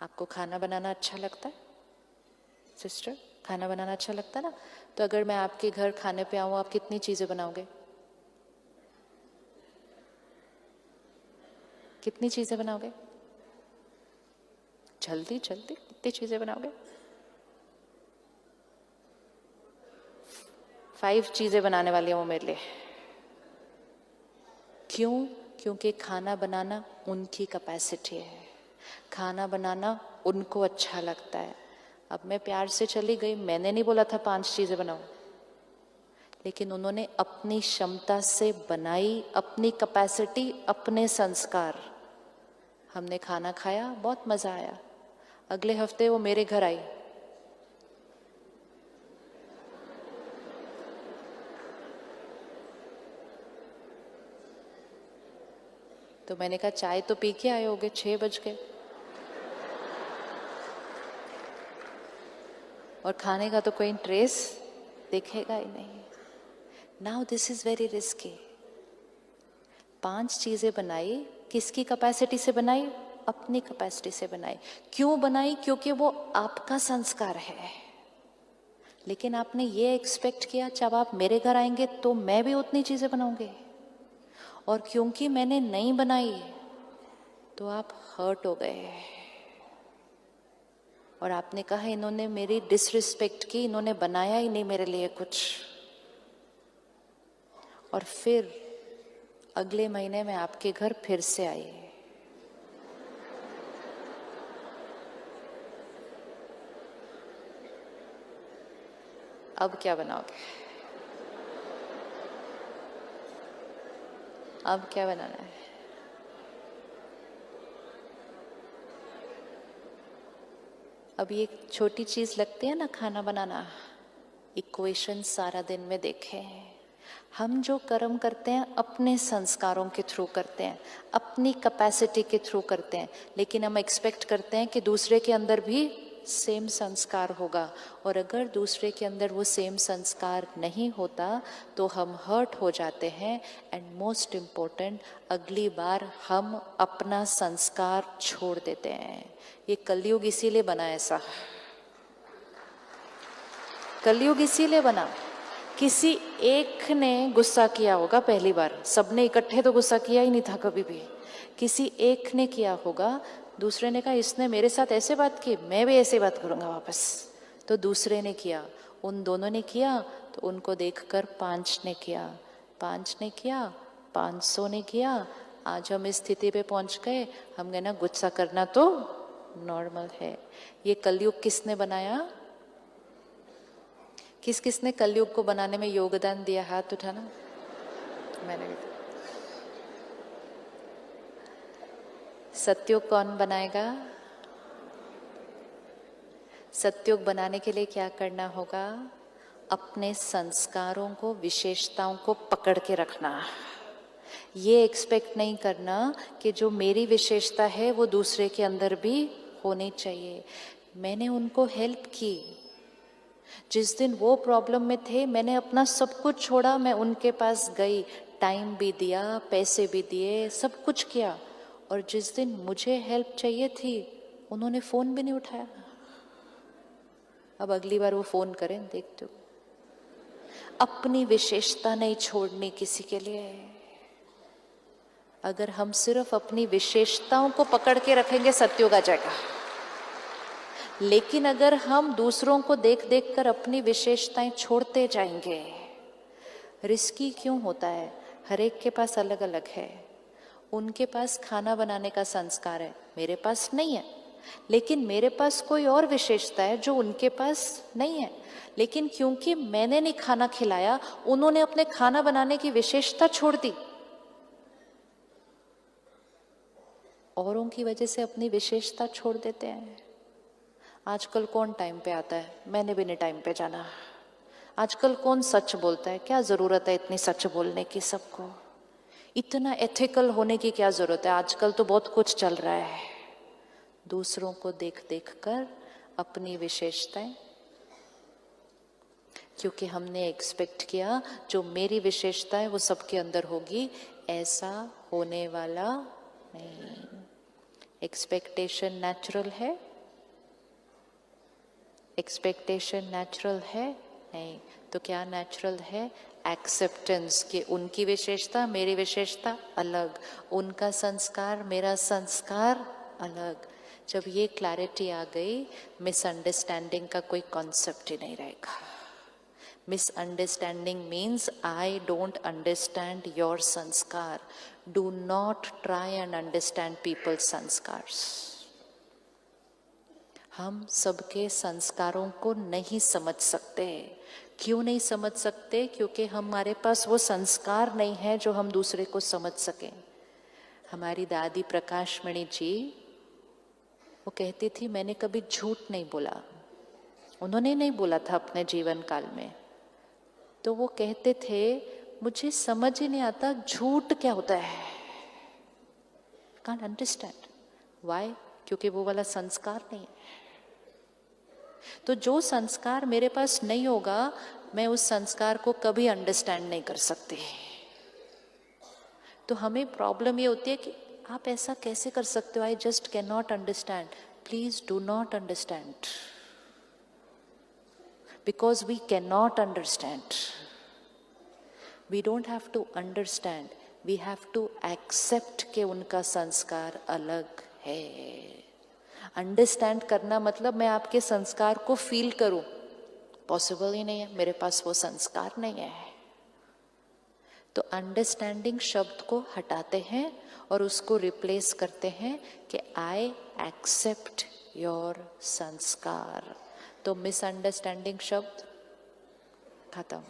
आपको खाना बनाना अच्छा लगता है सिस्टर? खाना बनाना अच्छा लगता है ना? तो अगर मैं आपके घर खाने पे आऊं, आप कितनी चीजें बनाओगे? कितनी चीजें बनाओगे? जल्दी जल्दी कितनी चीजें बनाओगे? 5 चीजें बनाने वाली हूं मेरे लिए। क्यों? क्योंकि खाना बनाना उनकी कैपेसिटी है, खाना बनाना उनको अच्छा लगता है। अब मैं प्यार से चली गई, मैंने नहीं बोला था 5 चीजें बनाओ, लेकिन उन्होंने अपनी क्षमता से बनाई, अपनी कैपेसिटी, अपने संस्कार। हमने खाना खाया, बहुत मजा आया। अगले हफ्ते वो मेरे घर आई, तो मैंने कहा चाय तो पी के आए होगे, 6 बज गए, और खाने का तो कोई ट्रेस दिखेगा ही नहीं। Now this is very risky. 5 चीजें बनाई, किसकी कैपेसिटी से बनाई? अपनी कैपेसिटी से बनाई। क्यों बनाई? क्योंकि वो आपका संस्कार है। लेकिन आपने ये एक्सपेक्ट किया जब आप मेरे घर आएंगे तो मैं भी उतनी चीजें बनाऊंगी, और क्योंकि मैंने नहीं बनाई तो आप हर्ट हो गए, और आपने कहा इन्होंने मेरी डिसरिस्पेक्ट की, इन्होंने बनाया ही नहीं मेरे लिए कुछ। और फिर अगले महीने मैं आपके घर फिर से आई। अब क्या बनाओगे? अब क्या बनाना है? अब ये छोटी चीज लगती है ना खाना बनाना, इक्वेशन सारा दिन में देखे हैं। हम जो कर्म करते हैं अपने संस्कारों के थ्रू करते हैं, अपनी कैपेसिटी के थ्रू करते हैं, लेकिन हम एक्सपेक्ट करते हैं कि दूसरे के अंदर भी सेम संस्कार होगा, और अगर दूसरे के अंदर वो सेम संस्कार नहीं होता तो हम हर्ट हो जाते हैं। एंड मोस्ट इम्पोर्टेंट, अगली बार हम अपना संस्कार छोड़ देते हैं। ये कलयुग इसीलिए बना ऐसा, कलयुग इसीलिए बना। किसी एक ने गुस्सा किया होगा पहली बार, सबने इकट्ठे तो गुस्सा किया ही नहीं था कभी भी। किसी एक ने किया होगा, दूसरे ने कहा इसने मेरे साथ ऐसे बात की, मैं भी ऐसे बात करूंगा वापस, तो दूसरे ने किया, उन दोनों ने किया, तो उनको देखकर 5 ने किया, 5 ने किया, 500 ने किया। आज हम इस स्थिति पे पहुंच गए, हम गए ना गुस्सा करना तो नॉर्मल है। ये कलयुग किसने बनाया? किस किस ने कलयुग को बनाने में योगदान दिया? हाथ उठाना। मैंने भी। सत्युग कौन बनाएगा? सत्युग बनाने के लिए क्या करना होगा? अपने संस्कारों को, विशेषताओं को पकड़ के रखना। ये एक्सपेक्ट नहीं करना कि जो मेरी विशेषता है वो दूसरे के अंदर भी होनी चाहिए। मैंने उनको हेल्प की, जिस दिन वो प्रॉब्लम में थे मैंने अपना सब कुछ छोड़ा, मैं उनके पास गई, टाइम भी दिया, पैसे भी दिए, सब कुछ किया, और जिस दिन मुझे हेल्प चाहिए थी उन्होंने फोन भी नहीं उठाया। अब अगली बार वो फोन करें, देखते हो। अपनी विशेषता नहीं छोड़नी किसी के लिए। अगर हम सिर्फ अपनी विशेषताओं को पकड़ के रखेंगे सत्युग आ जाएगा। लेकिन अगर हम दूसरों को देख देख कर अपनी विशेषताएं छोड़ते जाएंगे, रिस्की क्यों होता है? हर एक के पास अलग अलग है। उनके पास खाना बनाने का संस्कार है, मेरे पास नहीं है, लेकिन मेरे पास कोई और विशेषता है जो उनके पास नहीं है। लेकिन क्योंकि मैंने नहीं खाना खिलाया, उन्होंने अपने खाना बनाने की विशेषता छोड़ दी, औरों की वजह से अपनी विशेषता छोड़ देते हैं। आजकल कौन टाइम पे आता है? मैंने भी नहीं टाइम पे जाना। आजकल कौन सच बोलता है? क्या जरूरत है इतनी सच बोलने की सबको? इतना एथिकल होने की क्या जरूरत है? आजकल तो बहुत कुछ चल रहा है। दूसरों को देख देख कर अपनी विशेषताएं, क्योंकि हमने एक्सपेक्ट किया जो मेरी विशेषता है वो सबके अंदर होगी, ऐसा होने वाला नहीं। एक्सपेक्टेशन नेचुरल है, एक्सपेक्टेशन नेचुरल है? नहीं। तो क्या नेचुरल है? एक्सेप्टेंस कि उनकी विशेषता मेरी विशेषता अलग, उनका संस्कार मेरा संस्कार अलग। जब ये क्लैरिटी आ गई, मिसअंडरस्टैंडिंग का कोई कॉन्सेप्ट ही नहीं रहेगा। Misunderstanding means I don't understand your sanskar. Do not try and understand people's sanskars. हम सबके संस्कारों को नहीं समझ सकते। क्यों नहीं समझ सकते? क्योंकि हमारे पास वो संस्कार नहीं है जो हम दूसरे को समझ सकें। हमारी दादी प्रकाशमणि जी, वो कहती थी मैंने कभी झूठ नहीं बोला। उन्होंने नहीं बोला था अपने जीवन काल में। तो वो कहते थे मुझे समझ ही नहीं आता झूठ क्या होता है। Can't understand why? क्योंकि वो वाला संस्कार नहीं है। तो जो संस्कार मेरे पास नहीं होगा, मैं उस संस्कार को कभी अंडरस्टैंड नहीं कर सकती। तो हमें प्रॉब्लम ये होती है कि आप ऐसा कैसे कर सकते हो? I just can not understand. Please do not understand, because we cannot understand. We don't have to understand, we have to accept कि उनका संस्कार अलग है। अंडरस्टैंड करना मतलब मैं आपके संस्कार को फील करूं, पॉसिबल ही नहीं है, मेरे पास वो संस्कार नहीं है। तो अंडरस्टैंडिंग शब्द को हटाते हैं और उसको रिप्लेस करते हैं कि आई एक्सेप्ट योर संस्कार। तो मिसअंडरस्टैंडिंग शब्द खत्म।